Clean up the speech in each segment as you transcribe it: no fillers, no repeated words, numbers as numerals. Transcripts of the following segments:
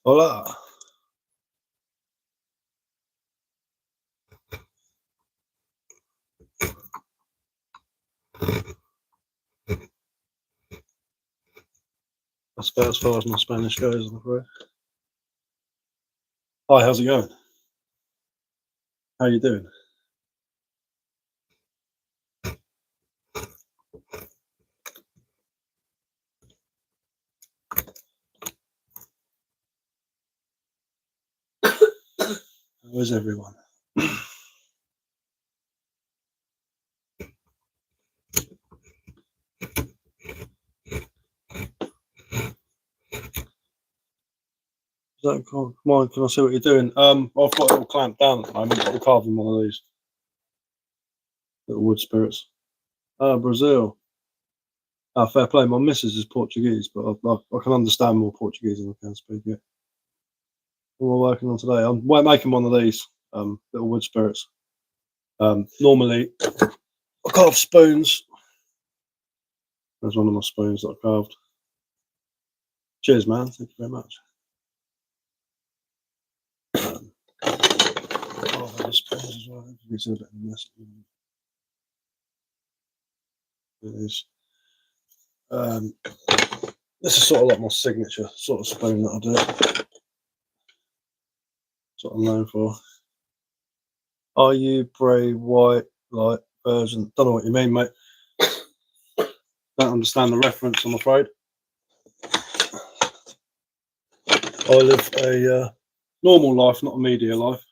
Hola. That's about as far as my Spanish goes, I'm afraid. Hi, how's it going? How you doing? How is everyone? Come on, can I see what you're doing? I've got it all clamped down at the moment, but we're carving one of these little wood spirits. Brazil. Fair play. My missus is Portuguese, but I can understand more Portuguese than I can speak it. What am I working on today? I'm making one of these little wood spirits. Normally, I carve spoons. There's one of my spoons that I carved. Cheers, man. Thank you very much. Spoons as well. It's a bit of a mess. It is. This is sort of like my signature sort of spoon that I do. That's what I'm known for. Are you Bray White light version? Don't know what you mean, mate. Don't understand the reference, I'm afraid. I live a normal life, not a media life.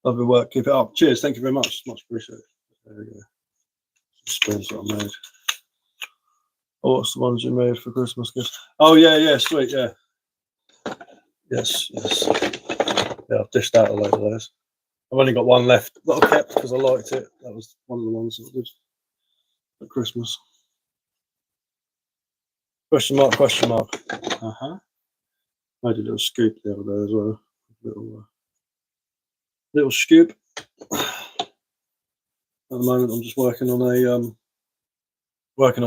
Lovely work. Keep it up. Cheers. Thank you very much. Much appreciated. There we go. Spoons that I made. Oh, what's the ones you made for Christmas gifts? Oh, yeah, sweet, yeah. Yes. Yeah, I've dished out a load of those. I've only got one left that I kept because I liked it. That was one of the ones that I did at Christmas. Question mark. Made a little scoop the other day as well. Little scoop. At the moment, I'm just working on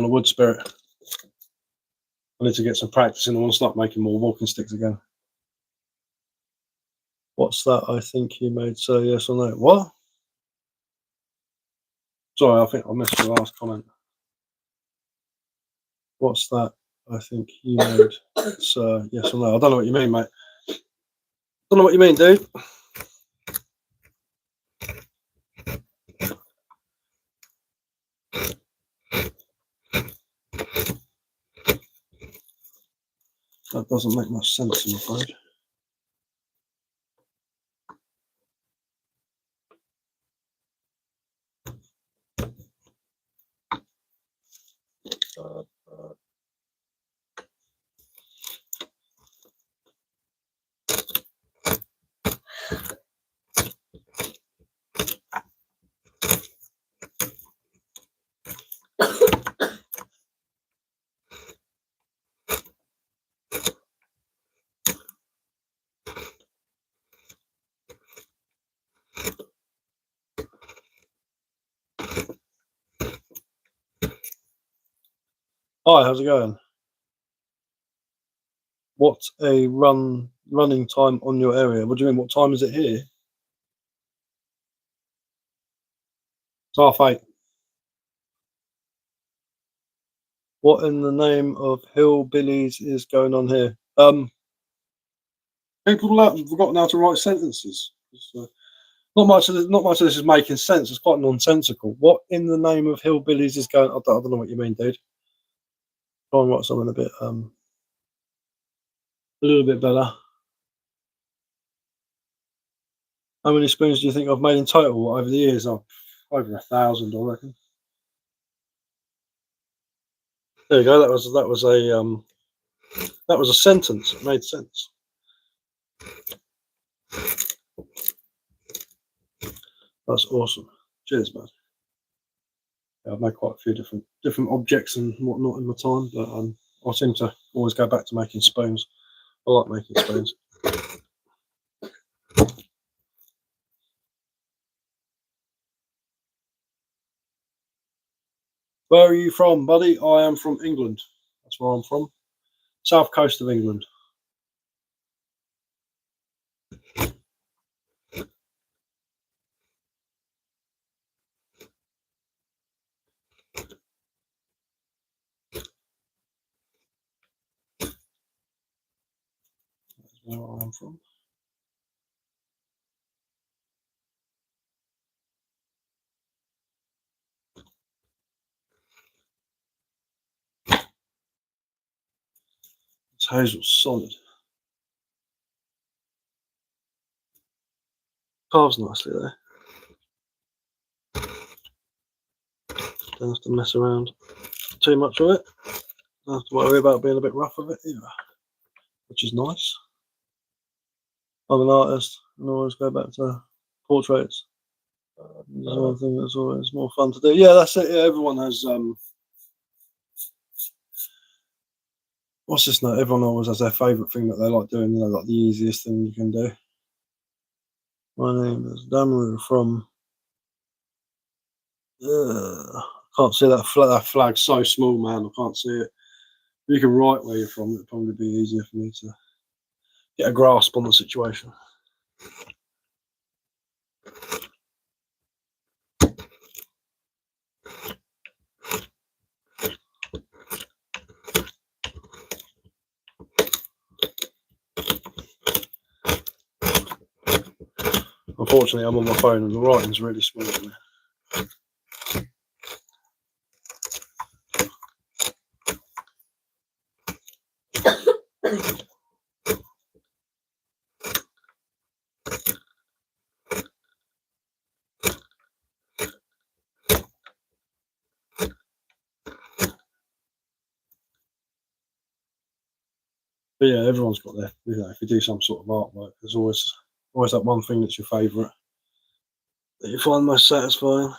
a wood spirit. I need to get some practice in. I want to start making more walking sticks again. What's that? I think you made so yes or no. What? Sorry, I think I missed the last comment. What's that? I think you made so yes or no. I don't know what you mean, mate. Don't know what you mean, dude. That doesn't make much sense, I'm afraid. Hi, how's it going? What's a running time on your area? What do you mean? What time is it here? It's 8:30. What in the name of hillbillies is going on here? People have forgotten how to write sentences. Not much of this is making sense. It's quite nonsensical. What in the name of hillbillies is going? I don't know what you mean, dude. Try and write something a little bit better. How many spoons do you think I've made in total over the years? Oh, over 1,000, I reckon. There you go. That was a sentence. It made sense. That's awesome. Cheers, man. Yeah, I've made quite a few different objects and whatnot in my time, but I seem to always go back to making spoons. I like making spoons. Where are you from, buddy? I am from England. That's where I'm from. South coast of England. That's where I'm from. It's hazel solid. Carves nicely there. Don't have to mess around too much with it. Don't have to worry about being a bit rough with it either, which is nice. I'm an artist and I always go back to portraits. There's one thing that's always more fun to do. Yeah, that's it. Yeah, everyone has what's this now? Everyone always has their favourite thing that they like doing, you know, like the easiest thing you can do. My name is Damaru from can't see that flag. That flag's so small, man. I can't see it. If you can write where you're from, it'd probably be easier for me to get a grasp on the situation. Unfortunately, I'm on my phone and the writing's really small. But yeah, everyone's got their, you know, if you do some sort of artwork, there's always that one thing that's your favourite that you find most satisfying.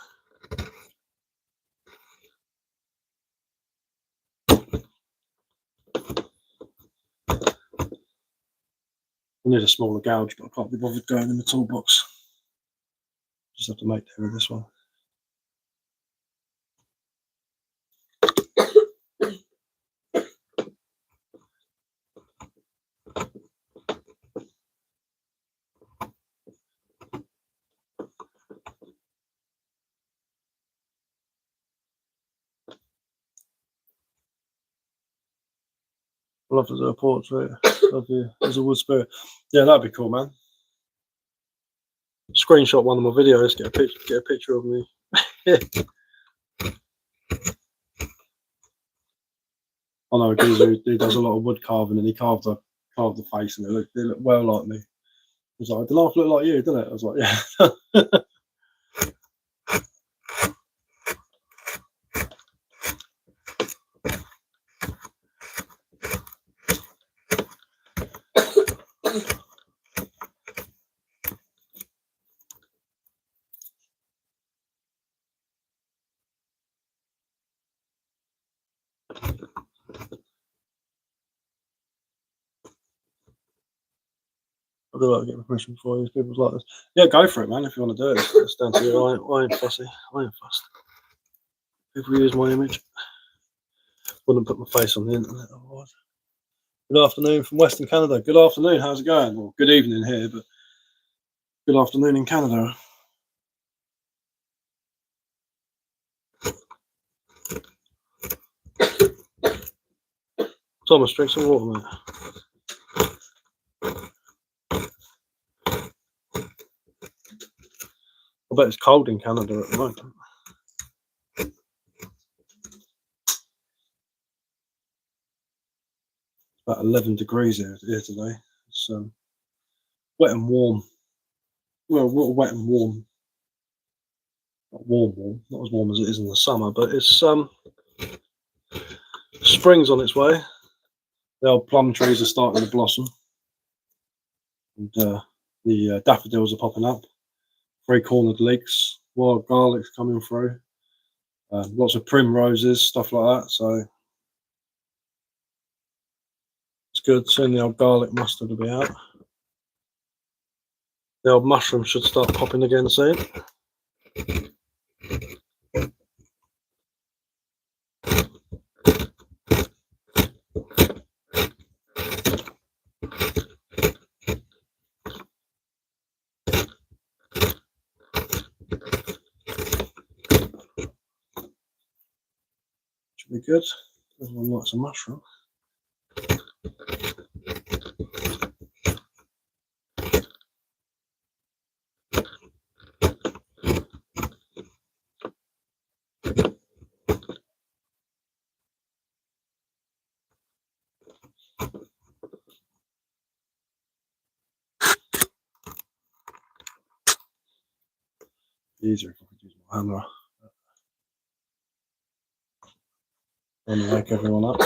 I need a smaller gouge, but I can't be bothered going in the toolbox. Just have to make do with this one. I'd love to do a portrait of you as a wood spirit. Yeah, that'd be cool, man. Screenshot one of my videos, get a picture of me. I know a geezer who does a lot of wood carving, and he carved the face, and they look well like me. He was like, "The knife look like you, doesn't it?" I was like, "Yeah." I do like to get permission before these people like this. Yeah, go for it, man. If you want to do it, it's down to you. I ain't fussy. I ain't fussed. People use my image. Wouldn't put my face on the internet otherwise. Good afternoon from Western Canada. Good afternoon. How's it going? Well, good evening here, but good afternoon in Canada. Thomas, drink some water, mate. I bet it's cold in Canada at the moment. About 11 degrees here today. It's wet and warm. Well, wet and warm. Not warm, not as warm as it is in the summer, but it's spring's on its way. The old plum trees are starting to blossom, and the daffodils are popping up. Three-cornered leeks, wild garlic's coming through. Lots of primroses, stuff like that. So it's good. Soon the old garlic mustard will be out. The old mushroom should start popping again soon. Should be good. Everyone likes a mushroom. Easier if I could use my hammer. I want to wake everyone up.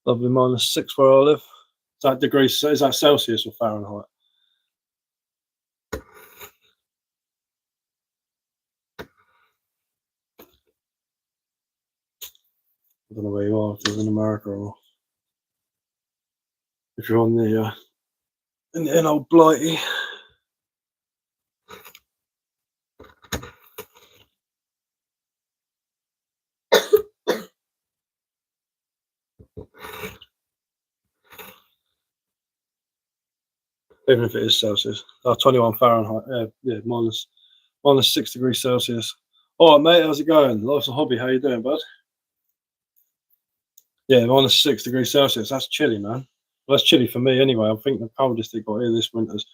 Lovely -6 where I live. Is that degrees? Is that Celsius or Fahrenheit? I don't know where you are, if you're in America or if you're on the in old Blighty. Even if it is Celsius. 21 Fahrenheit. Yeah, -6 degrees Celsius. All right, mate. How's it going? Life's a hobby. How you doing, bud? Yeah, -6 degrees Celsius. That's chilly, man. Well, that's chilly for me anyway. I think the coldest it got here this winter's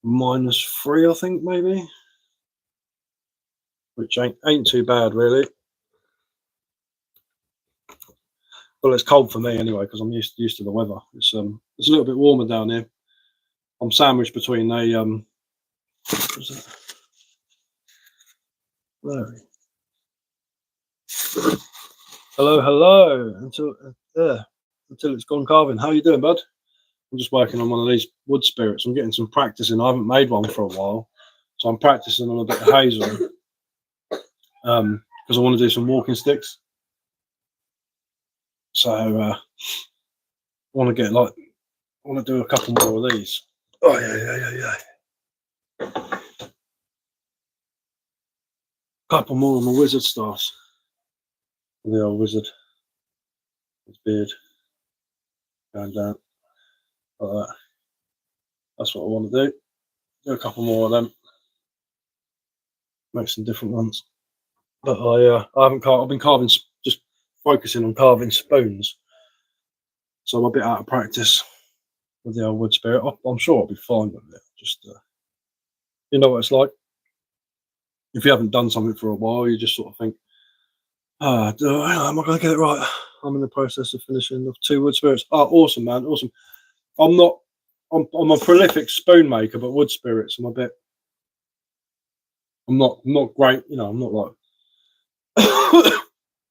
-3, I think, maybe, which ain't too bad, really. Well, it's cold for me anyway because I'm used to the weather. It's a little bit warmer down here. I'm sandwiched between a what was that? Where? Hello. Until it's gone carving. How you doing, bud? I'm just working on one of these wood spirits. I'm getting some practice in. I haven't made one for a while, so I'm practicing on a bit of hazel because I want to do some walking sticks. So I want to do a couple more of these. Oh yeah. Couple more of my wizard stars. The old wizard. His beard going down like that. That's what I want to do. Do a couple more of them. Make some different ones. But I haven't carved. I've been carving, just focusing on carving spoons. So I'm a bit out of practice with the old wood spirit. I'm sure I'll be fine with it. Just you know what it's like. If you haven't done something for a while, you just sort of think, am I going to get it right? I'm in the process of finishing the 2 wood spirits. Oh, awesome, man, awesome. I'm a prolific spoon maker, but wood spirits, I'm not great. You know, I'm not like.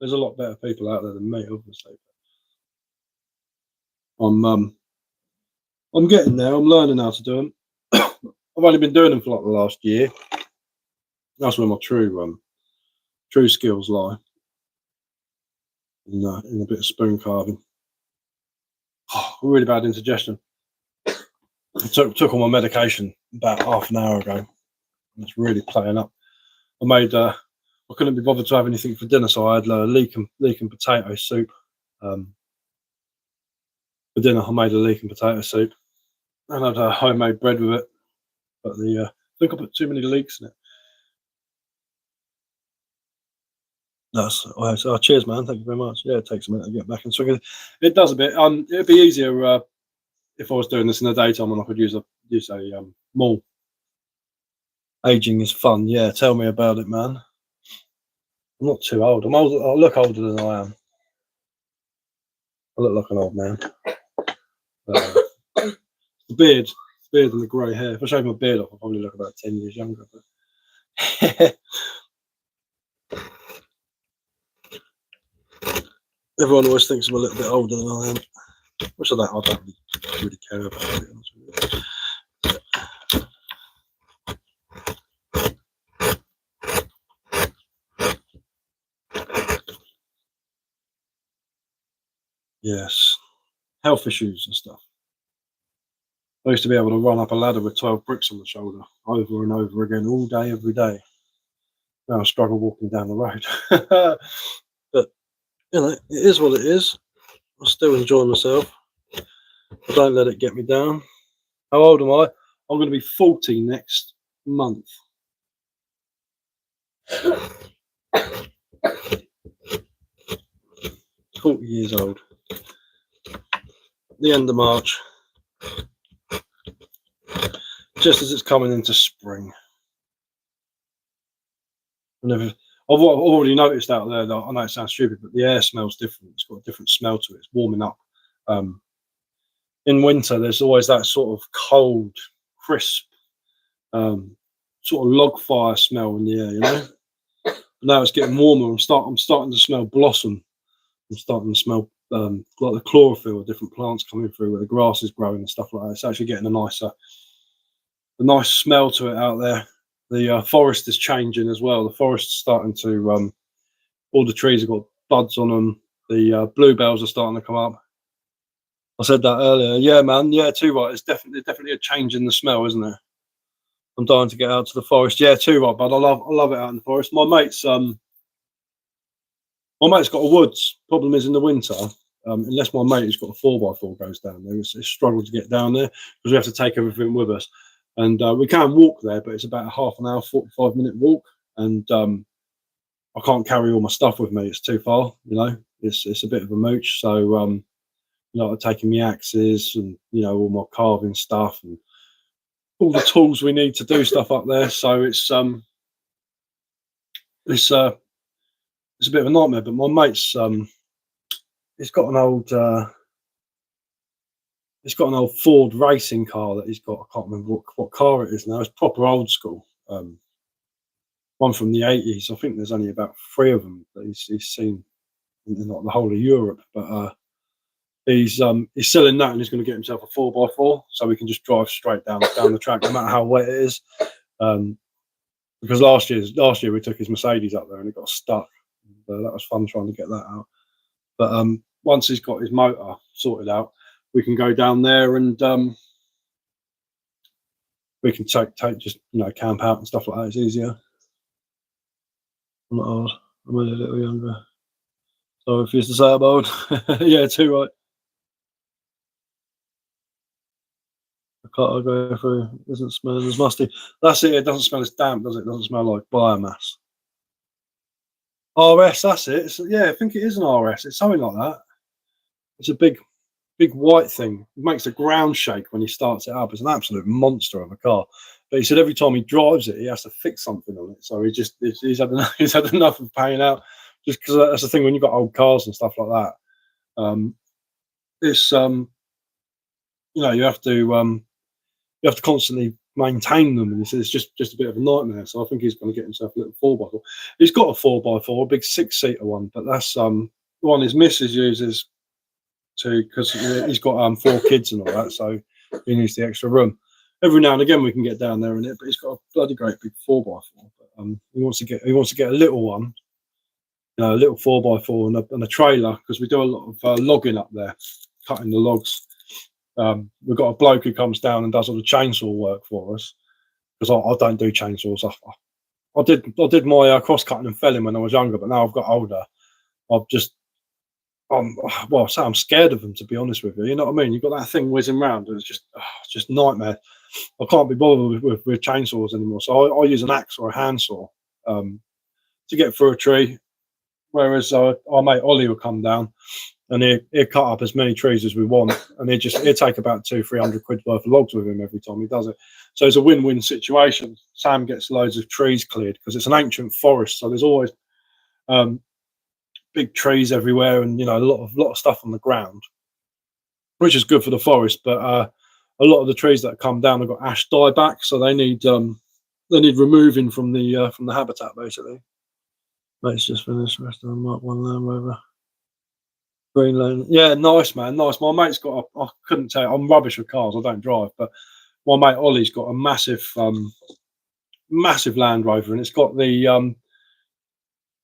There's a lot better people out there than me, obviously. I'm getting there. I'm learning how to do them. I've only been doing them for like the last year. That's where my true skills lie. In a bit of spoon carving. Oh, really bad indigestion. I took all my medication about half an hour ago. It's really playing up. I couldn't be bothered to have anything for dinner, so I had leek and potato soup. For dinner, I made a leek and potato soup, and I had homemade bread with it. But I think I put too many leeks in it. Cheers, man. Thank you very much. Yeah, it takes a minute to get back and swing. It does a bit. It'd be easier if I was doing this in the daytime and I could use a maul. Aging is fun. Yeah, tell me about it, man. I'm not too old. I'm old. I look older than I am. I look like an old man. The beard and the grey hair. If I shave my beard off, I'll probably look about 10 years younger. But everyone always thinks I'm a little bit older than I am. Which I don't really care about, to be honest with you. Yes, health issues and stuff. I used to be able to run up a ladder with 12 bricks on the shoulder over and over again all day, every day. Now I struggle walking down the road. But, you know, it is what it is. I still enjoy myself. I don't let it get me down. How old am I? I'm going to be 40 next month. 40 years old. The end of March. Just as it's coming into spring. I've already noticed out there that, I know it sounds stupid, but the air smells different. It's got a different smell to it. It's warming up. In winter, there's always that sort of cold, crisp, sort of log fire smell in the air, you know. But now it's getting warmer. I'm starting to smell blossom. I'm starting to smell like the chlorophyll of different plants coming through, where the grass is growing and stuff like that. It's actually getting a nice smell to it out there. The forest is changing as well. The forest's starting to all the trees have got buds on them. The bluebells are starting to come up. I said that earlier. Yeah, man. Yeah, too right. It's definitely a change in the smell, isn't it? I'm dying to get out to the forest. Yeah, too right, bud. I love it out in the forest. My mate's got a woods. Problem is in the winter, unless my mate who's got a 4x4 goes down there, it's a struggle to get down there because we have to take everything with us. And we can walk there, but it's about a half an hour, 45-minute walk. And I can't carry all my stuff with me. It's too far, you know. It's a bit of a mooch. So, you know, I'm taking my axes and, you know, all my carving stuff and all the tools we need to do stuff up there. So it's a bit of a nightmare. But my mate's he's got an old Ford racing car that he's got. I can't remember what car it is now. It's proper old school. One from the 80s. I think there's only about 3 of them that he's seen in like the whole of Europe. But he's selling that, and he's going to get himself a 4x4 so we can just drive straight down the track, no matter how wet it is. Because last year we took his Mercedes up there and it got stuck. That was fun trying to get that out. But once he's got his motor sorted out, we can go down there and we can take just, you know, camp out and stuff like that. It's easier. I'm not old. I'm only a little younger. So if you used to say I'm old, yeah, too right. The car I go through doesn't smell as musty. That's it. It doesn't smell as damp, does it? It doesn't smell like biomass. RS, that's it. Yeah, I think it is an RS. It's something like that. It's a big white thing. It makes the ground shake when he starts it up. It's an absolute monster of a car. But he said every time he drives it, he has to fix something on it. So he's had enough of paying out, just because that's the thing when you've got old cars and stuff like that. It's you know, you have to constantly maintain them, and he said it's just a bit of a nightmare. So I think he's going to get himself a little 4x4. He's got a 4x4, a big 6-seater one, but that's the one his missus uses because he's got 4 kids and all that, so he needs the extra room. every now and again we can get down there in it, but it's got a bloody great big 4x4. But he wants to get a little one, you know, a little 4x4 and a trailer, because we do a lot of logging up there, cutting the logs. We've got a bloke who comes down and does all the chainsaw work for us, because I don't do chainsaws. I did my cross cutting and felling when I was younger, but now I've got older. Well, so I'm scared of them, to be honest with you. You know what I mean? You've got that thing whizzing around, and it's just nightmare. I can't be bothered with chainsaws anymore, so I use an axe or a handsaw to get through a tree. Whereas our mate Ollie will come down and he'll cut up as many trees as we want, and he'll take about 200-300 quid worth of logs with him every time he does it. So it's a win-win situation. Sam gets loads of trees cleared because it's an ancient forest, so there's always big trees everywhere, and you know, a lot of stuff on the ground, which is good for the forest. But a lot of the trees that come down have got ash dieback, so they need removing from the habitat, basically. Mate's just finished. Rest of them, Mark 1 Land Rover, Green Lane. Yeah, nice, man, nice. My mate's got I couldn't tell you, I'm rubbish with cars, I don't drive, but my mate Ollie's got a massive Land Rover, and it's got the you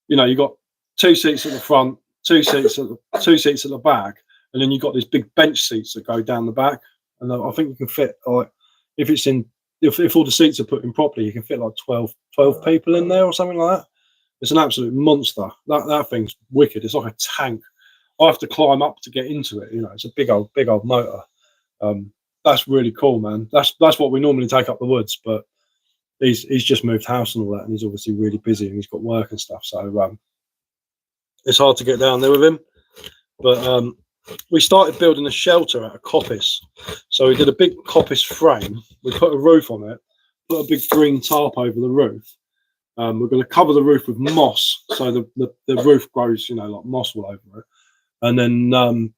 know, you got 2 seats at the front, 2 seats at the back, and then you've got these big bench seats that go down the back. And I think you can fit, like, if all the seats are put in properly, you can fit like 12 people in there or something like that. It's an absolute monster. That thing's wicked. It's like a tank. I have to climb up to get into it. You know, it's a big old motor. That's really cool, man. That's what we normally take up the woods, but he's just moved house and all that, and he's obviously really busy and he's got work and stuff. So it's hard to get down there with him. But we started building a shelter out of coppice. So we did a big coppice frame. We put a roof on it, put a big green tarp over the roof. We're going to cover the roof with moss, so the roof grows, you know, like moss all over it. And then me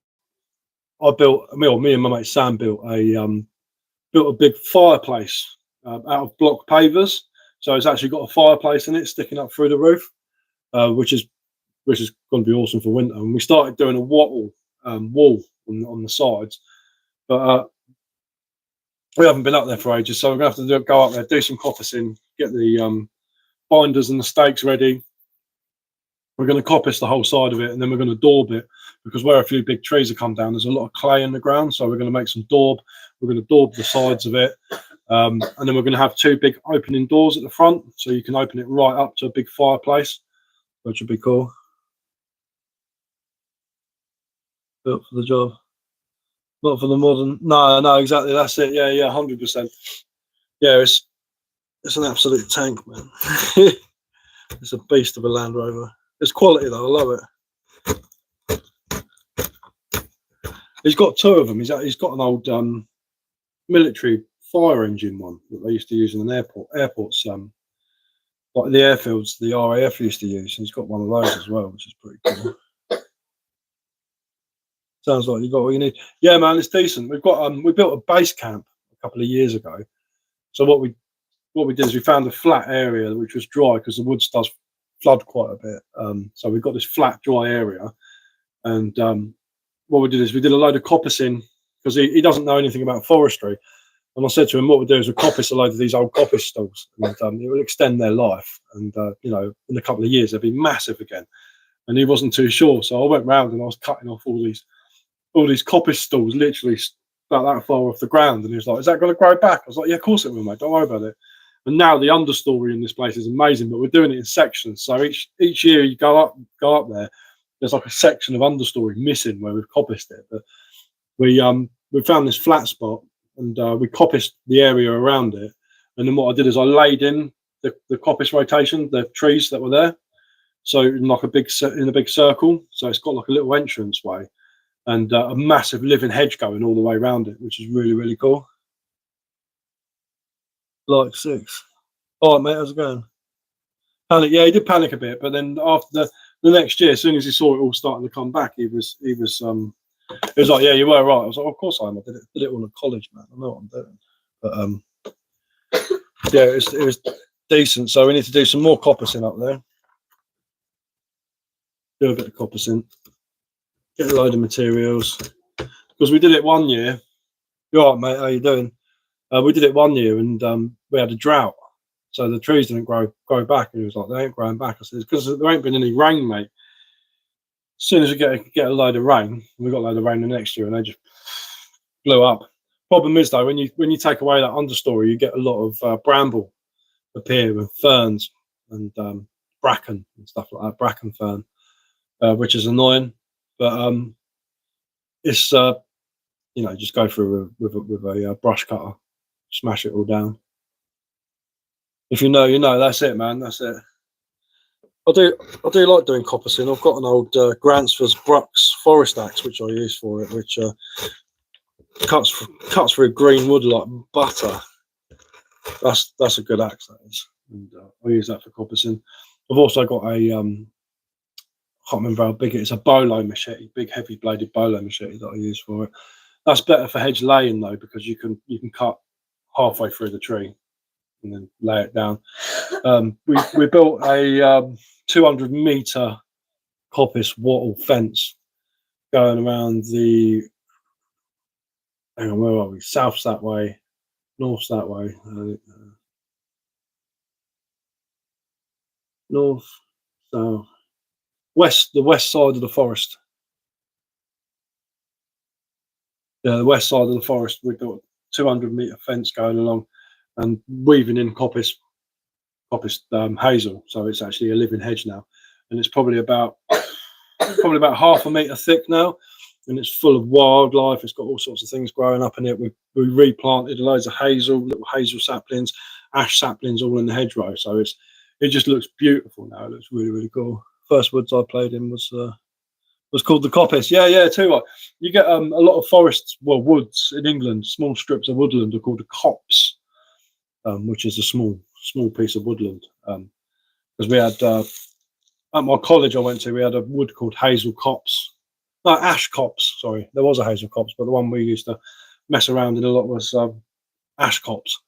and my mate Sam built a big fireplace out of block pavers. So it's actually got a fireplace in it sticking up through the roof, which is going to be awesome for winter. And we started doing a wattle wall on the sides, but we haven't been up there for ages, so we're going to have to go up there, do some coppicing, get the binders and the stakes ready. We're going to coppice the whole side of it, and then we're going to daub it, because where a few big trees have come down, there's a lot of clay in the ground, so we're going to make some daub. We're going to daub the sides of it, and then we're going to have 2 big opening doors at the front, so you can open it right up to a big fireplace, which would be cool. Built for the job, not for the modern. No, exactly, that's it. Yeah, 100%. Yeah, it's an absolute tank, man. It's a beast of a Land Rover. It's quality though, I love it. He's got 2 of them. He's got an old military fire engine one that they used to use in an airports, like the airfields the RAF used to use. He's got one of those as well, which is pretty cool. Sounds like you got what you need. Yeah, man, it's decent. We've got we built a base camp a couple of years ago. So what we did is we found a flat area which was dry, because the woods does flood quite a bit. So we've got this flat, dry area, and what we did is we did a load of coppicing, because he doesn't know anything about forestry. And I said to him, what we'll do is we'll coppice a load of these old coppice stalls, and it will extend their life. And you know, in a couple of years they'll be massive again. And he wasn't too sure, so I went round and I was cutting off all these coppice stalls, literally about that far off the ground. And he was like, "Is that going to grow back?" I was like, "Yeah, of course it will, mate. Don't worry about it." And now the understory in this place is amazing, but we're doing it in sections. So each year you go up there, there's like a section of understory missing where we've coppiced it. But we found this flat spot, and we coppiced the area around it. And then what I did is I laid in the coppice rotation, the trees that were there, so in like a big circle. So it's got like a little entrance way, and a massive living hedge going all the way around it, which is really, really cool. Like 6. All right, mate, how's it going? Panic, yeah, he did panic a bit, but then after the next year, as soon as he saw it all starting to come back, he was like, "Yeah, you were right." I was like, "Of course I am. I did it all at college, man. I know what I'm doing." But yeah, it was decent. So we need to do some more coppicing up there. Do a bit of coppicing. Get a load of materials, because we did it one year. You all right, mate? How you doing? We did it one year, and we had a drought, so the trees didn't grow back. And he was like, "They ain't growing back." I said, "Because there ain't been any rain, mate. As soon as we get a load of rain, we got a load of rain the next year, and they just blew up." Problem is though, when you take away that understory, you get a lot of bramble appear and ferns and bracken and stuff like that, bracken fern, which is annoying. But it's just go through with a brush cutter, smash it all down. If you know, you know. That's it, man. That's it. I do like doing coppicing. I've got an old Grantsford's Bruks forest axe which I use for it, which cuts through green wood like butter. That's a good axe, that is, and I use that for coppicing. I've also got a I can't remember how big it is, a bolo machete, big heavy bladed bolo machete that I use for it. That's better for hedge laying though, because you can cut halfway through the tree and then lay it down. We built a 200-meter coppice wattle fence going around the, hang on, where are we? South's that way, north's that way. North, south, west, the west side of the forest. Yeah, the west side of the forest. We've got a 200-meter fence going along and weaving in coppice hazel. So it's actually a living hedge now, and it's probably about half a metre thick now, and it's full of wildlife. It's got all sorts of things growing up in it. We replanted loads of little hazel saplings, ash saplings, all in the hedgerow. So it just looks beautiful now. It looks really, really cool. First woods I played in was called the coppice. Yeah, too right. You get a lot of forests, well, woods in England. Small strips of woodland are called a copse, which is a small piece of woodland. Because we had at my college I went to, we had a wood called hazel copse. No, ash copse. Sorry, there was a hazel copse, but the one we used to mess around in a lot was ash copse.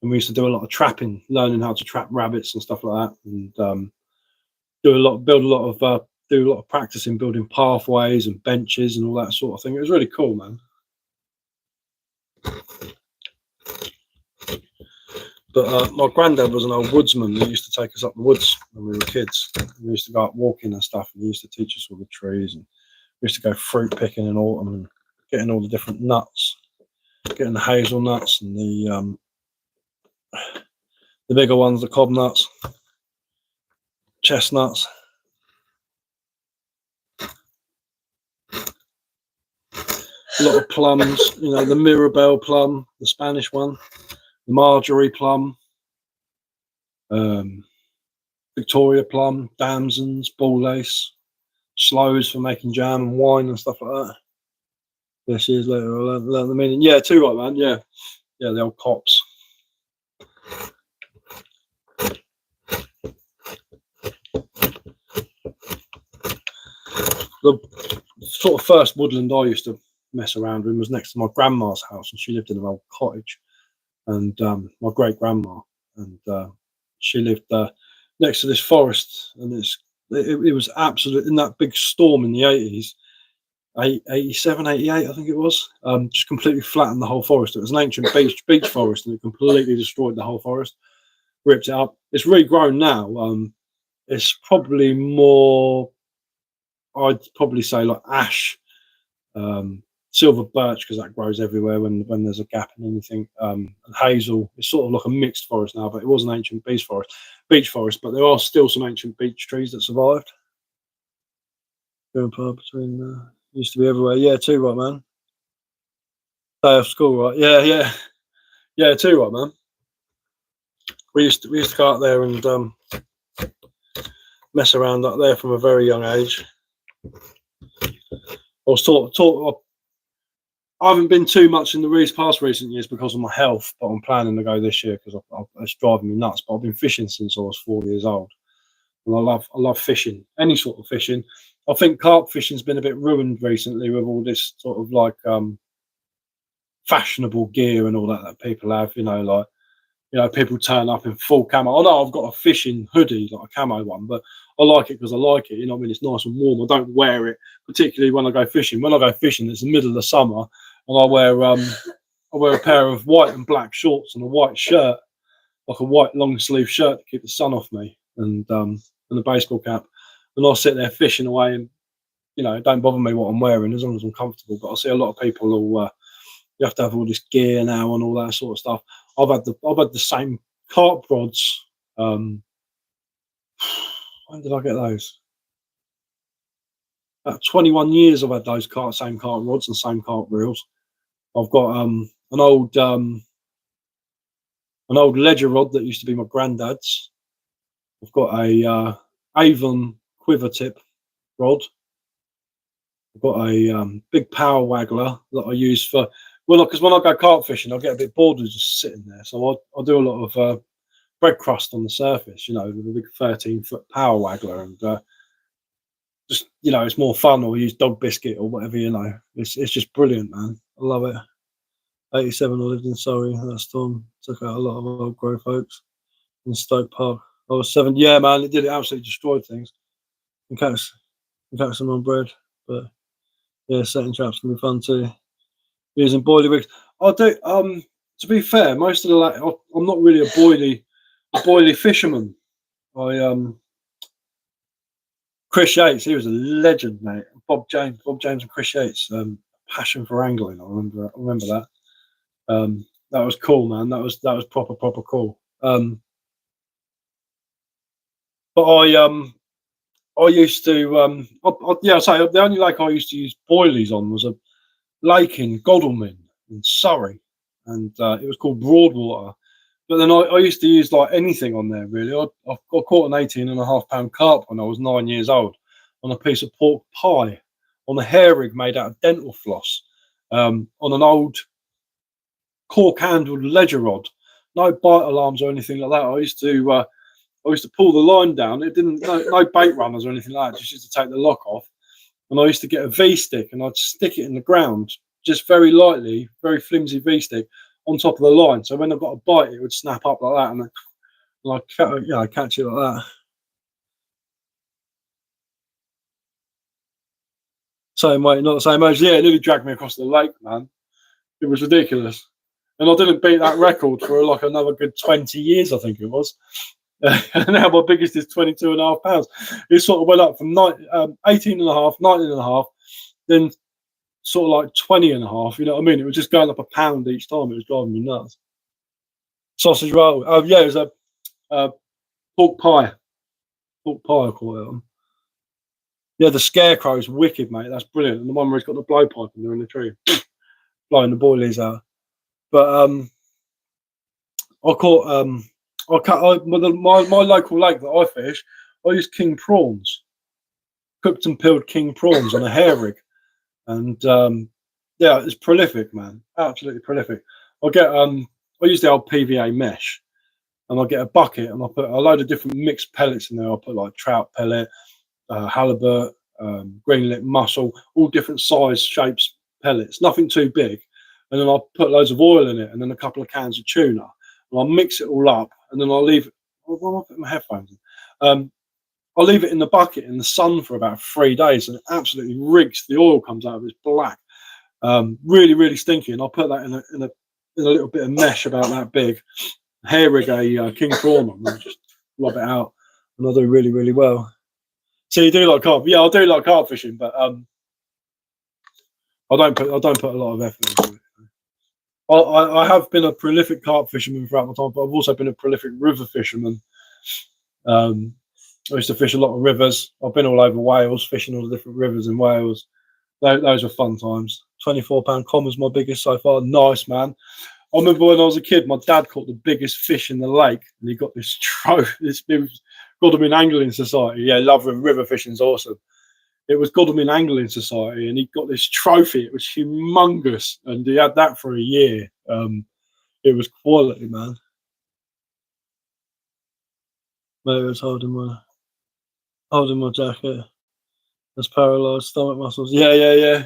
And we used to do a lot of trapping, learning how to trap rabbits and stuff like that, and do a lot of practicing building pathways and benches and all that sort of thing. It was really cool, man. But my granddad was an old woodsman. He used to take us up the woods when we were kids. We used to go out walking and stuff, and he used to teach us all the trees. And we used to go fruit picking in autumn and getting all the different nuts, getting the hazelnuts and the bigger ones, the cob nuts, chestnuts. A lot of plums, the Mirabelle plum, the Spanish one, the Marjorie plum, Victoria plum, damsons, ball lace, sloes for making jam and wine and stuff like that. Yes, years later I learned the meaning. Yeah, too right, man. Yeah, the old cops. The sort of first woodland I used to mess around with was next to my grandma's house, and she lived in an old cottage. And my great grandma, and she lived next to this forest, and it was absolute, in that big storm in the 80s, 87, 88, I think it was, just completely flattened the whole forest. It was an ancient beech forest, and it completely destroyed the whole forest, ripped it up. It's regrown now. It's probably more, I'd probably say, like ash, silver birch, because that grows everywhere when there's a gap in anything, and hazel. It's sort of like a mixed forest now, but it was an ancient beech forest, but there are still some ancient beech trees that survived. Going apart between used to be everywhere. Yeah, too right, man. Day off school, right? Yeah, too right, man. We used to go out there and mess around up there from a very young age. I was taught. I haven't been too much in the past recent years because of my health, but I'm planning to go this year because it's driving me nuts. But I've been fishing since I was 4 years old, and I love fishing, any sort of fishing. I think carp fishing's been a bit ruined recently with all this sort of like fashionable gear and all that people have. People turn up in full camo. I know I've got a fishing hoodie, like a camo one, but I like it because I like it. You know what I mean? It's nice and warm. I don't wear it, particularly when I go fishing. When I go fishing, it's the middle of the summer, and I wear I wear a pair of white and black shorts and a white shirt, like a white long sleeve shirt to keep the sun off me, and a baseball cap. And I'll sit there fishing away, and you know, it don't bother me what I'm wearing as long as I'm comfortable. But I see a lot of people who you have to have all this gear now and all that sort of stuff. I've had the same carp rods. When did I get those? About 21 years I've had those same carp rods and same carp reels. I've got an old ledger rod that used to be my granddad's. I've got a Avon quiver tip rod. I've got a big power waggler that I use for, well, because when I go carp fishing, I get a bit bored of just sitting there. So I do a lot of bread crust on the surface, you know, with a big 13-foot power waggler, and just, you know, it's more fun. Or use dog biscuit or whatever, you know. It's just brilliant, man. I love it. 87, I lived in Surrey. That storm took out a lot of old growth oaks in Stoke Park. I was 7. Yeah, man, it did. It absolutely destroyed things. And catch them on bread. But yeah, setting traps can be fun too. Using boilie rigs. I do. To be fair, most of the I'm not really a boilie fisherman. Chris Yates, he was a legend, mate. Bob James and Chris Yates. Passion for angling. I remember that. That was cool, man. That was proper cool. But I used to yeah, so the only lake I used to use boilies on was a lake in Godalming in Surrey, and it was called Broadwater. But then I used to use like anything on there, really. I caught an 18.5-pound carp when I was 9 years old on a piece of pork pie on a hair rig made out of dental floss, on an old cork-handled ledger rod. No bite alarms or anything like that. I used to pull the line down. It didn't, no bait runners or anything like that. Just used to take the lock off. And I used to get a V-stick and I'd stick it in the ground, just very lightly, very flimsy V-stick on top of the line. So when I got a bite, it would snap up like that, and I'd catch it like that. Same weight, not the same age. Yeah, it nearly dragged me across the lake, man. It was ridiculous. And I didn't beat that record for like another good 20 years, I think it was. And now my biggest is 22.5 pounds. It sort of went up from 18.5, 19.5, then sort of like 20.5. You know what I mean? It was just going up a pound each time. It was driving me nuts. Sausage roll. Oh yeah, it was a pork pie. Pork pie, I call it on. Yeah, the scarecrow is wicked, mate. That's brilliant. And the one where he's got the blowpipe and they're in the tree, blowing the boilies out. But I caught my local lake that I fish. I use king prawns, cooked and peeled king prawns on a hair rig, and yeah, it's prolific, man. Absolutely prolific. I use the old PVA mesh, and I get a bucket and I put a load of different mixed pellets in there. I put like trout pellet, halibut, green lip mussel, all different size, shapes, pellets. Nothing too big. And then I'll put loads of oil in it, and then a couple of cans of tuna. And I'll mix it all up, and then I'll leave it. Why am I putting my headphones in? I'll leave it in the bucket in the sun for about 3 days, and it absolutely rigs. The oil comes out of it, it's black, really, really stinky. And I'll put that in a little bit of mesh about that big, hair rig a king prawn on, and just rub it out, and I'll do really, really well. So you do like carp? Yeah, I do like carp fishing, but I don't put a lot of effort into it. I have been a prolific carp fisherman throughout my time, but I've also been a prolific river fisherman. I used to fish a lot of rivers. I've been all over Wales, fishing all the different rivers in Wales. Those were fun times. 24-pound comber's my biggest so far. Nice, man. I remember when I was a kid, my dad caught the biggest fish in the lake, and he got this trophy. It was Godalming Angling Society. Yeah, love river fishing's awesome. It was Godalming Angling Society, and he got this trophy. It was humongous, and he had that for a year. It was quality, man. Mate was holding my jacket. That's paralysed stomach muscles. Yeah.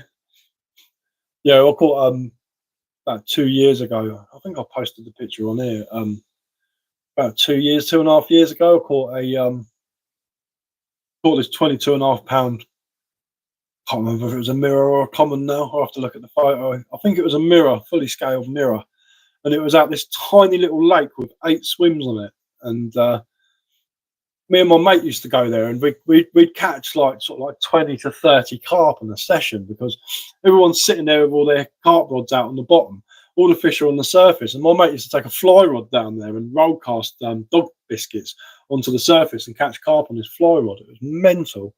Yeah, I caught about 2 years ago. I think I posted the picture on here. About 2.5 years ago, I caught this 22.5 pound can't remember if it was a mirror or a common now. I'll have to look at the photo. I think it was a mirror, fully scaled mirror. And it was at this tiny little lake with 8 swims on it. And me and my mate used to go there, and we'd catch like sort of like 20 to 30 carp in a session, because everyone's sitting there with all their carp rods out on the bottom. All the fish are on the surface, and my mate used to take a fly rod down there and roll cast dog biscuits onto the surface and catch carp on his fly rod. It was mental.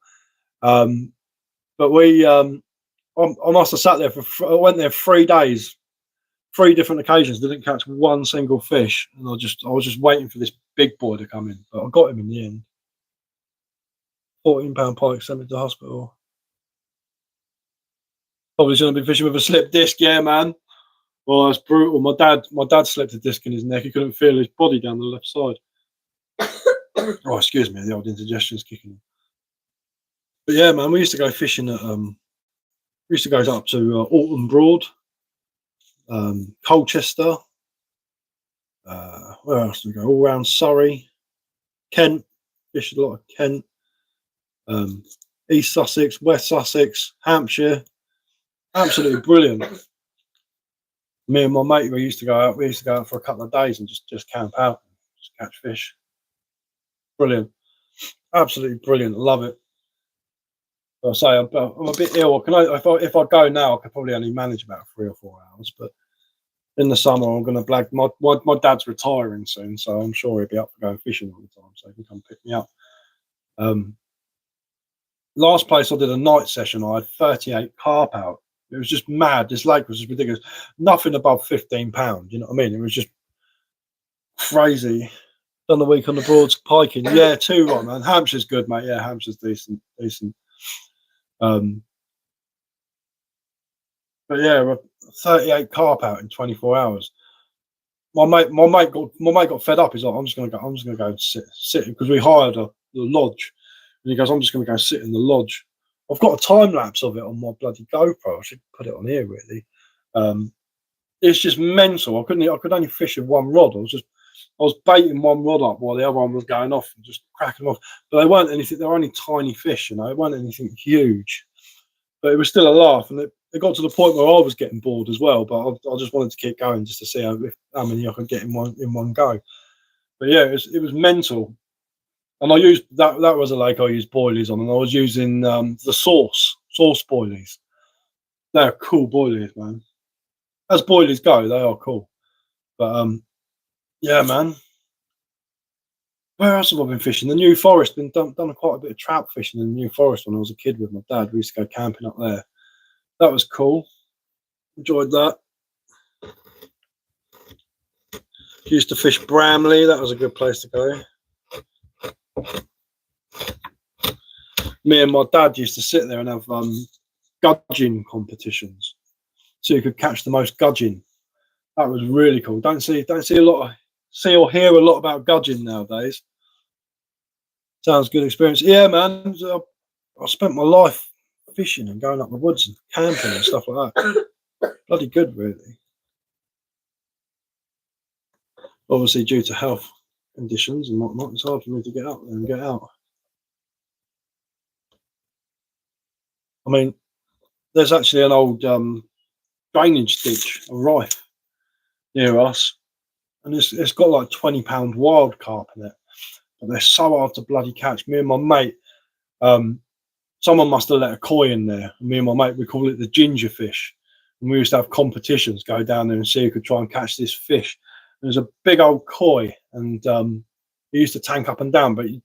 But I must have sat there I went there 3 days, 3 different occasions, didn't catch one single fish, and I was just waiting for this big boy to come in, but I got him in the end. 14-pound pike sent me to the hospital. Probably shouldn't be fishing with a slip disc, yeah, man. Well, that's brutal. My dad slipped a disc in his neck. He couldn't feel his body down the left side. Oh, excuse me, the old indigestion's kicking in. But yeah, man, we used to go fishing at we used to go up to Alton Broad, Colchester. Where else did we go? All around Surrey, Kent. Fished a lot of Kent, East Sussex, West Sussex, Hampshire. Absolutely brilliant. Me and my mate, we used to go out. We used to go out for a couple of days and just camp out, just catch fish. Brilliant, absolutely brilliant. Love it. I say I'm a bit ill. If I go now, I could probably only manage about 3 or 4 hours. But in the summer, I'm going to blag. My dad's retiring soon, so I'm sure he'll be up for going fishing all the time, so he can come pick me up. Last place I did a night session, I had 38 carp out. It was just mad. This lake was just ridiculous. Nothing above 15 pounds. You know what I mean? It was just crazy. Done the week on the Broads piking. Yeah, 2 right, man. Hampshire's good, mate. Yeah, Hampshire's decent. But yeah, 38 carp out in 24 hours. My mate got fed up. He's like, I'm just gonna go and sit because we hired the lodge, and he goes, I'm just gonna go sit in the lodge. I've got a time lapse of it on my bloody GoPro. I should put it on here really. It's just mental. I could only fish with 1 rod. I was baiting 1 rod up while the other one was going off and just cracking them off. But they weren't anything. They were only tiny fish, you know. It weren't anything huge. But it was still a laugh, and it got to the point where I was getting bored as well. But I just wanted to keep going just to see how many I could get in one go. But yeah, it was mental. And I used that was a lake I used boilies on, and I was using the sauce boilies. They're cool boilies, man. As boilies go, they are cool. But yeah, man. Where else have I been fishing? The New Forest. Been done quite a bit of trout fishing in the New Forest when I was a kid with my dad. We used to go camping up there. That was cool. Enjoyed that. Used to fish Bramley. That was a good place to go. Me and my dad used to sit there and have gudgeon competitions, so you could catch the most gudgeon. That was really cool. Don't see or hear a lot about gudgeon nowadays. Sounds good experience. Yeah, man. I spent my life fishing and going up the woods and camping and stuff like that. Bloody good, really. Obviously, due to health conditions and whatnot, it's hard for me to get up there and get out. I mean, there's actually an old drainage ditch, a rife, near us, and it's got like 20-pound wild carp in it, but they're so hard to bloody catch. Me and my mate, someone must have let a koi in there, and me and my mate, we call it the ginger fish, and we used to have competitions, go down there and see who could try and catch this fish. There's a big old koi, and he used to tank up and down, but you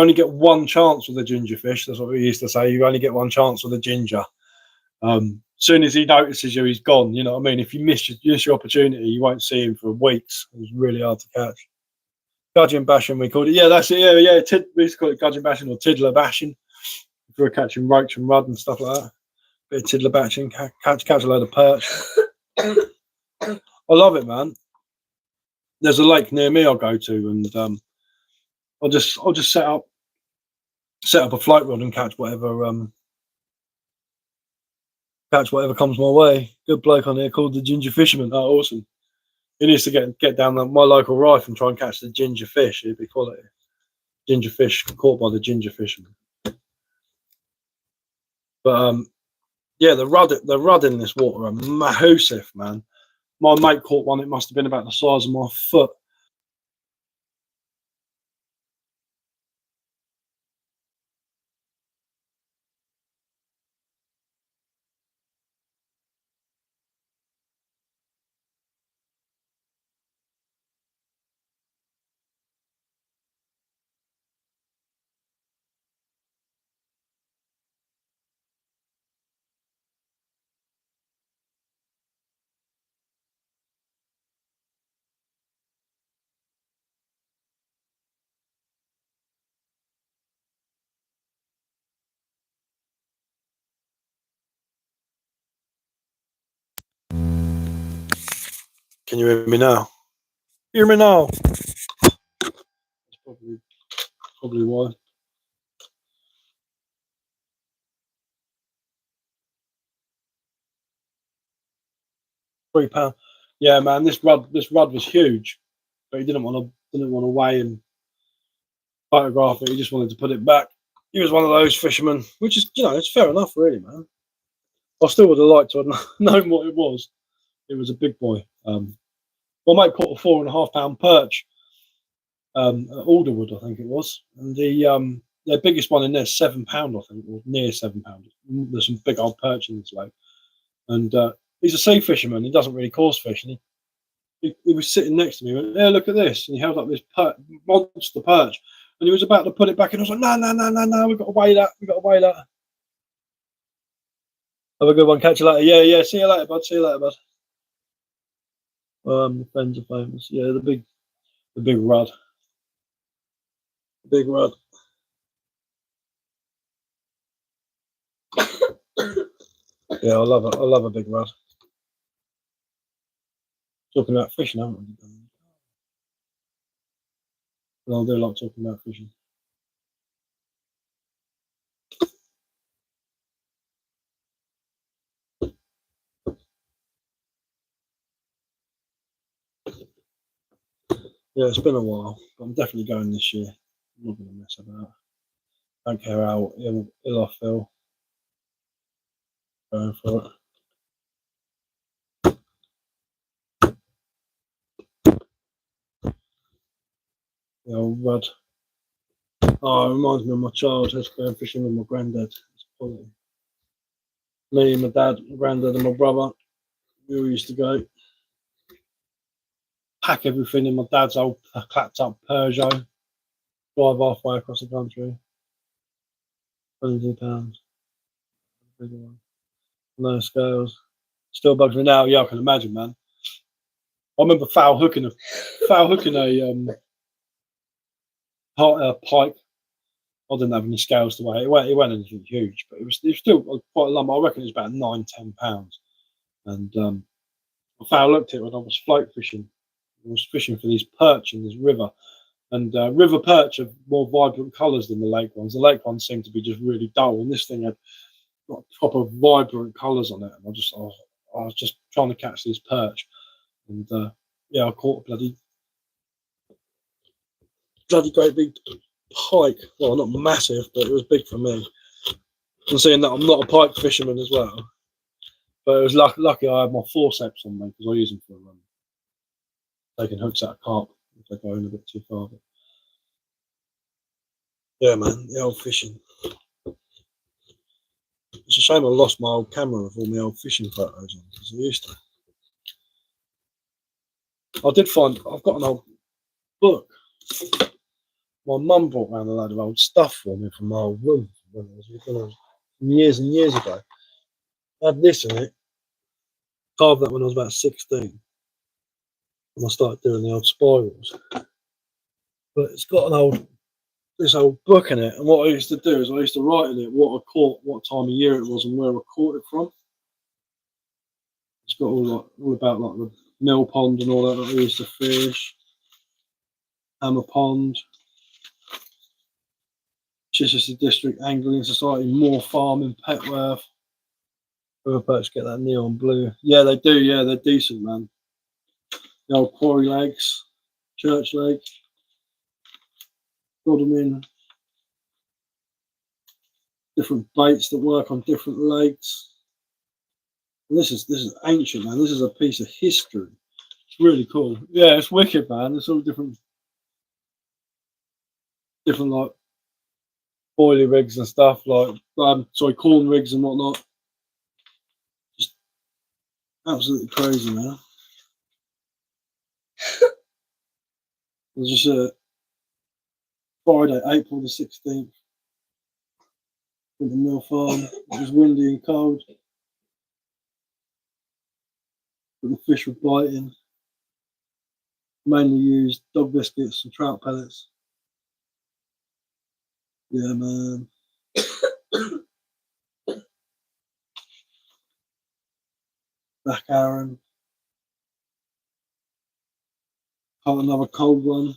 only get 1 chance with the ginger fish. That's what we used to say. You only get 1 chance with the ginger. Soon as he notices you, he's gone. You know what I mean? If you miss your opportunity, you won't see him for weeks. It was really hard to catch. Gudgeon bashing, we called it. Yeah, that's it. Yeah. We used to call it gudgeon bashing or tiddler bashing. If we were catching roach and rudd and stuff like that. Bit of tiddler bashing, catch a load of perch. I love it, man. There's a lake near me I'll go to, and I'll just set up a float rod and catch whatever comes my way. Good bloke on here called the Ginger Fisherman. Oh, awesome. He needs to get down my local rife and try and catch the ginger fish. It'd be quality. Ginger fish caught by the Ginger Fisherman. But Yeah, the rudd in this water are massive, man. My mate caught one. It must have been about the size of my foot. Can you hear me now? Hear me now? That's probably why. £3. Yeah, man. This rudd was huge, but he didn't want to weigh and photograph it. He just wanted to put it back. He was one of those fishermen, which is, it's fair enough, really, man. I still would have liked to have known what it was. It was a big boy. My mate caught a £4.5 perch at Alderwood, I think it was, and the biggest one in there is £7, I think, or near £7. There's some big old perch in this lake, and he's a sea fisherman. He doesn't really coarse fish, and he was sitting next to me. He went, "Yeah, look at this," and he held up this monster perch, and he was about to put it back, and I was like, "No, we've got to weigh that. We've got to weigh that." Have a good one. Catch you later. Yeah. See you later, bud. See you later, bud. The friends are famous. Yeah, the big rudd. Big rudd. Yeah, I love it. I love a big rudd. Talking about fishing, haven't we? I do like talking about fishing. Yeah, it's been a while, but I'm definitely going this year. I'm not going to mess about. Don't care how ill I feel. Going for it. The old rudd. Oh, it reminds me of my childhood going fishing with my granddad. It's quality. Me, my dad, my granddad, and my brother. We all used to go pack everything in my dad's old clapped up Peugeot. Drive halfway across the country. £22. Bigger one. No scales. Still bugs me now. Yeah, I can imagine, man. I remember foul hooking a pike. I didn't have any scales to weigh. It weren't anything huge, but it was still quite a lump. I reckon it was about £9–10. And I foul looked at it when I was float fishing. I was fishing for these perch in this river, and river perch have more vibrant colours than the lake ones. The lake ones seem to be just really dull, and this thing had got proper vibrant colours on it. And I was just trying to catch these perch, and yeah, I caught a bloody great big pike. Well, not massive, but it was big for me. And seeing that I'm not a pike fisherman as well, but it was lucky I had my forceps on me because I use them for taking hooks out of carp if they go in a bit too far. But yeah, man, the old fishing. It's a shame I lost my old camera with all my old fishing photos on because I used to. I've got an old book. My mum brought around a load of old stuff for me from my old room when I was years and years ago. I had this in it. Carved that when I was about 16. And I started doing the old spirals. But it's got this old book in it, and what I used to do is I used to write in it what I caught, what time of year it was, and where I caught it from. It's got all about like the mill pond and all that I used to fish, Hammer Pond, Chichester District Angling Society, Moor Farm in Petworth. River perch get that neon blue. Yeah, they do. Yeah, they're decent, man. The old Quarry Lakes, Church Lake, Godalming. Different baits that work on different lakes. This is ancient, man. This is a piece of history. It's really cool. Yeah, it's wicked, man. It's all different like boiler rigs and stuff, like sorry, corn rigs and whatnot. Just absolutely crazy, man. It was just Friday, April the 16th, at the mill farm. It was windy and cold, but the fish were biting. Mainly used dog biscuits and trout pellets. Yeah, man. Black Aaron. Caught another cold one.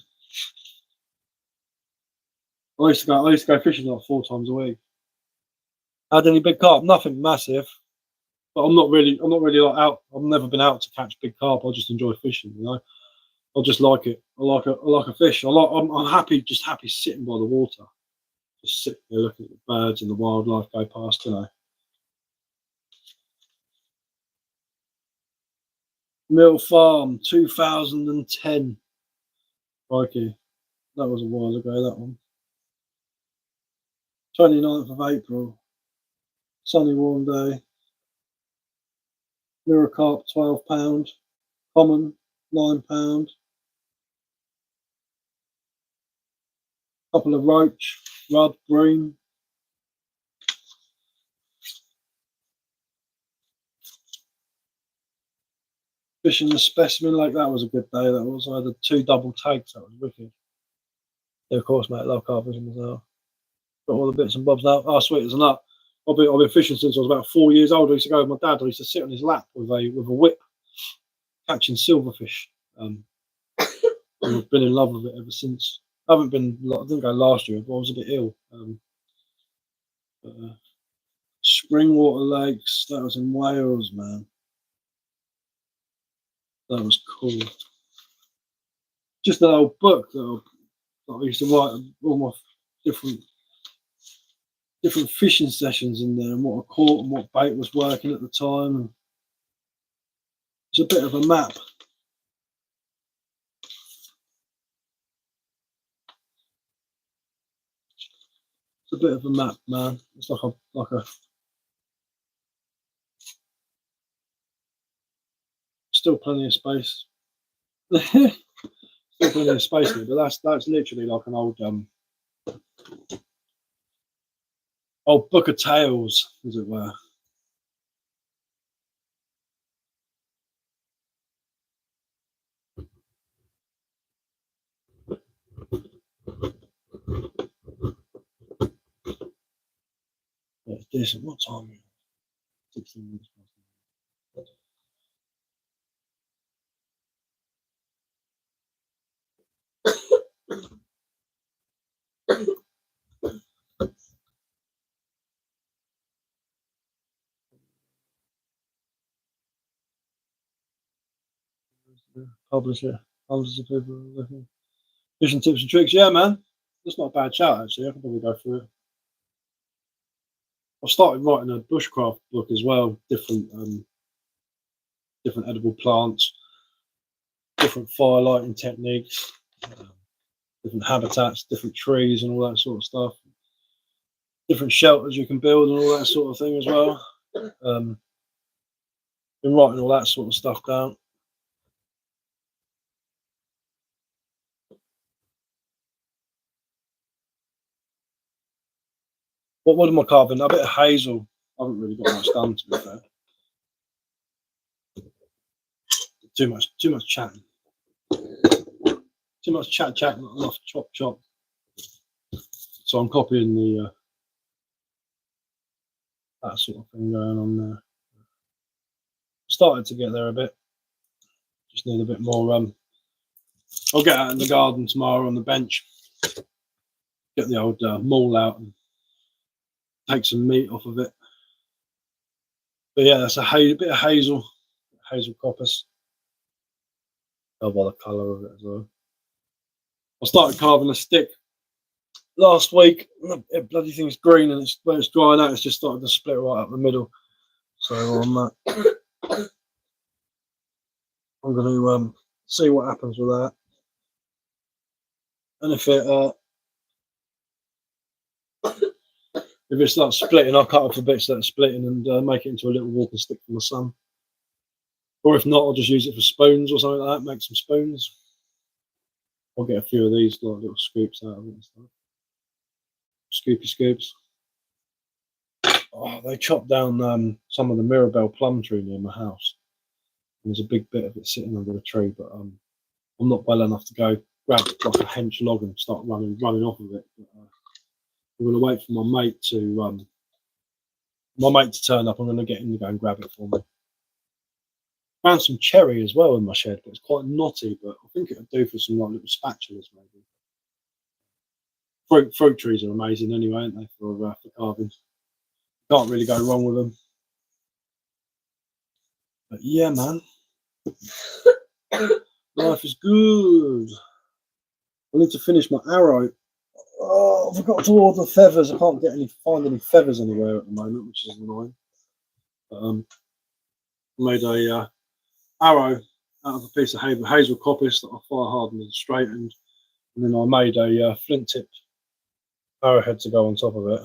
I used to go fishing like 4 times a week. Had any big carp? Nothing massive. But I'm not really like out. I've never been out to catch big carp. I just enjoy fishing, you know. I just like it. I like a fish. I'm happy, just happy sitting by the water, just sitting there looking at the birds and the wildlife go past, you know. Mill Farm, 2010. Crikey, that was a while ago. That one. 29th of April. Sunny, warm day. Mirror carp, £12. Common, £9. Couple of roach, rudd, bream. Fishing the specimen like that was a good day. That was. I had 2 double takes. That was wicked. Yeah, of course, mate. Love carp fishing as well. Got all the bits and bobs now. Oh, sweet as a nut. I've been fishing since I was about 4 years old. I used to go with my dad. I used to sit on his lap with a whip, catching silverfish. I've been in love with it ever since. I didn't go last year, but I was a bit ill. Springwater Lakes. That was in Wales, man. That was cool. Just an old book that I used to write all my different fishing sessions in there, and what I caught and what bait was working at the time. It's a bit of a map. It's a bit of a map, man. It's like a still plenty of space. Still plenty of space here, but that's literally like an old book of tales, as it were. Yeah, it's decent. What time is it? 16 minutes past. Publisher, hundreds of people looking. Fishing tips and tricks. Yeah, man. That's not a bad shout, actually. I can probably go through it. I started writing a bushcraft book as well. Different edible plants, different fire lighting techniques, different habitats, different trees, and all that sort of stuff. Different shelters you can build and all that sort of thing as well. Been writing all that sort of stuff down. What am I carving? A bit of hazel. I haven't really got much done, to be fair. Too much chatting. Too much chat, not enough chop. So I'm copying the that sort of thing going on there. Started to get there a bit. Just need a bit more. I'll get out in the garden tomorrow on the bench. Get the old maul out and take some meat off of it. But yeah, that's a bit of hazel coppice. Tell by the colour of it as well. I started carving a stick last week. It bloody thing's green, and when it's drying out, it's just starting to split right up the middle. So on that. I'm going to see what happens with that, and if it starts splitting, I'll cut off the bits that are splitting and make it into a little walking stick for my son. Or if not, I'll just use it for spoons or something like that. Make some spoons. I'll get a few of these like little scoops out of it and stuff. Scoopy scoops. Oh, they chopped down some of the Mirabelle plum tree near my house. There's a big bit of it sitting under a tree, but I'm not well enough to go grab like a hench log and start running off of it. But, I'm going to wait for my mate to turn up. I'm going to get him to go and grab it for me. Found some cherry as well in my shed, but it's quite knotty. But I think it would do for some like little spatulas maybe. Fruit trees are amazing anyway, aren't they, for carving? Can't really go wrong with them. But yeah, man, life is good. I need to finish my arrow. Oh, I forgot to order feathers. I can't find any feathers anywhere at the moment, which is annoying. But, I made a arrow out of a piece of hazel coppice that I fire hardened and straightened, and then I made a flint tip arrowhead to go on top of it.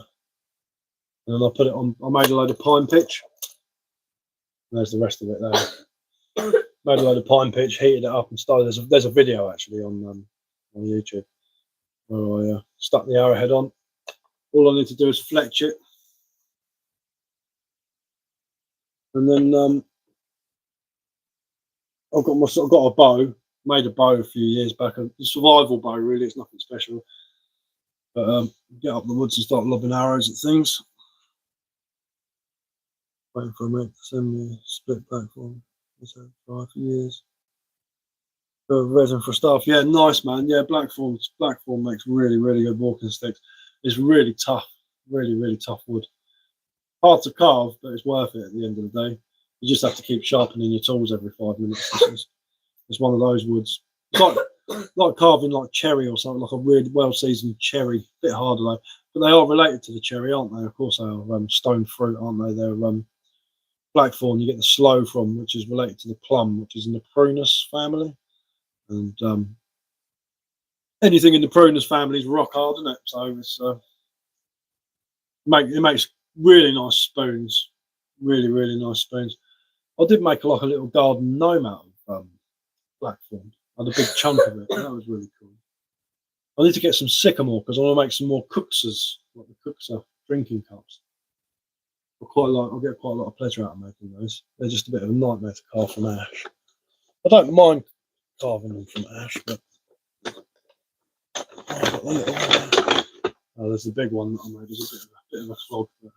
And then I put it on. I made a load of pine pitch. There's the rest of it there. Made a load of pine pitch, heated it up, and started. There's a video actually on YouTube where I stuck the arrowhead on. All I need to do is fletch it, and then I've got a bow. Made a bow a few years back, a survival bow. Really, it's nothing special. But get up the woods and start lobbing arrows at things. Waiting for a mate to send me a split platform. It's had 5 years. Resin for stuff. Yeah, nice, man. Yeah, blackthorn makes really good walking sticks. It's really tough, really tough wood. Hard to carve, but it's worth it at the end of the day. You just have to keep sharpening your tools every 5 minutes. It's one of those woods. It's like carving like cherry or something, like a really well-seasoned cherry. Bit harder though, but they are related to the cherry, aren't they? Of course, they are stone fruit, aren't they? They're blackthorn. You get the sloe from, which is related to the plum, which is in the prunus family. And anything in the prunus family is rock hard, isn't it? So it's it makes really nice spoons, really nice spoons. I did make like a little garden gnome out of blackthorn. I had a big chunk of it. That was really cool. I need to get some sycamore because I want to make some more cookses, like the cookser drinking cups. I'll get quite a lot of pleasure out of making those. They're just a bit of a nightmare to carve from ash. I don't mind carving them from ash, but there's the big one that I made. There's a bit of a flog. But,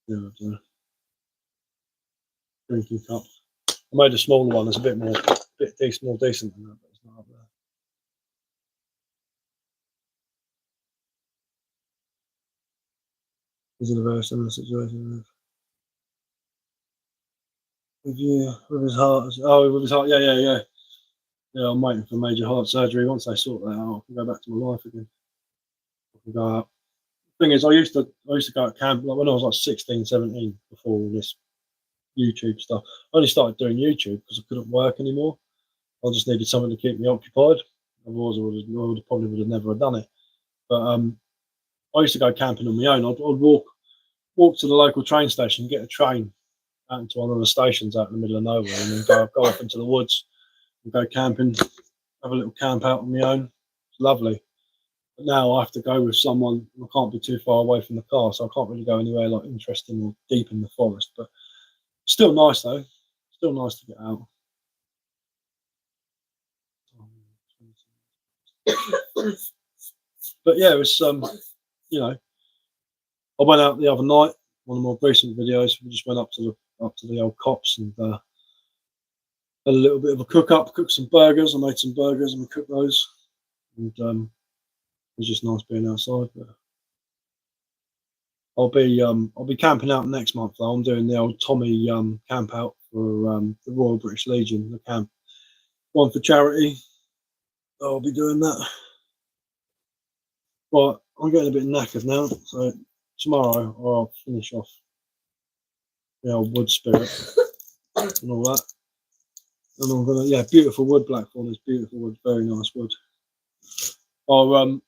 yeah, drinking cup. I made a smaller one. That's a bit more decent than that, but it's not up there. He's in a very similar situation with his heart. Oh, with his heart. Yeah. Yeah, I'm waiting for major heart surgery. Once they sort that out, I can go back to my life again. I can go out. The thing is, I used to go out camp like when I was like 16, 17, before all this YouTube stuff. I only started doing YouTube because I couldn't work anymore. I just needed something to keep me occupied. Otherwise, I probably would have never done it. But I used to go camping on my own. I'd walk to the local train station, get a train out into one of the stations out in the middle of nowhere, and then go off into the woods and go camping, have a little camp out on my own. It's lovely. But now I have to go with someone. I can't be too far away from the car, so I can't really go anywhere like interesting or deep in the forest. But still nice though. Still nice to get out. But yeah, it was I went out the other night. One of my recent videos. We just went up to the old Cops and had a little bit of a cooked some burgers. I made some burgers and we cooked those. And it was just nice being outside. But I'll be camping out next month though. I'm doing the old Tommy camp out for the Royal British Legion, the camp. One for charity. I'll be doing that. But I'm getting a bit knackered now, so tomorrow I'll finish off the old wood spirit. and all that. And I'm gonna, yeah, beautiful wood, Blackthorn is beautiful wood, very nice wood. I'm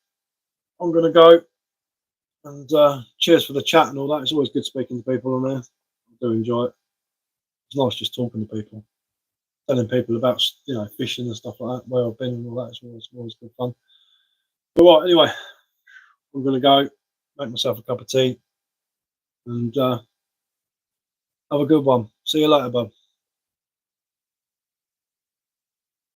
gonna go, and cheers for the chat and all that. It's always good speaking to people on there. I do enjoy it. It's nice just talking to people, telling people about, you know, fishing and stuff like that, where I've been and all that. It's always good fun. But right, anyway, I'm gonna go make myself a cup of tea and have a good one. See you later, bub.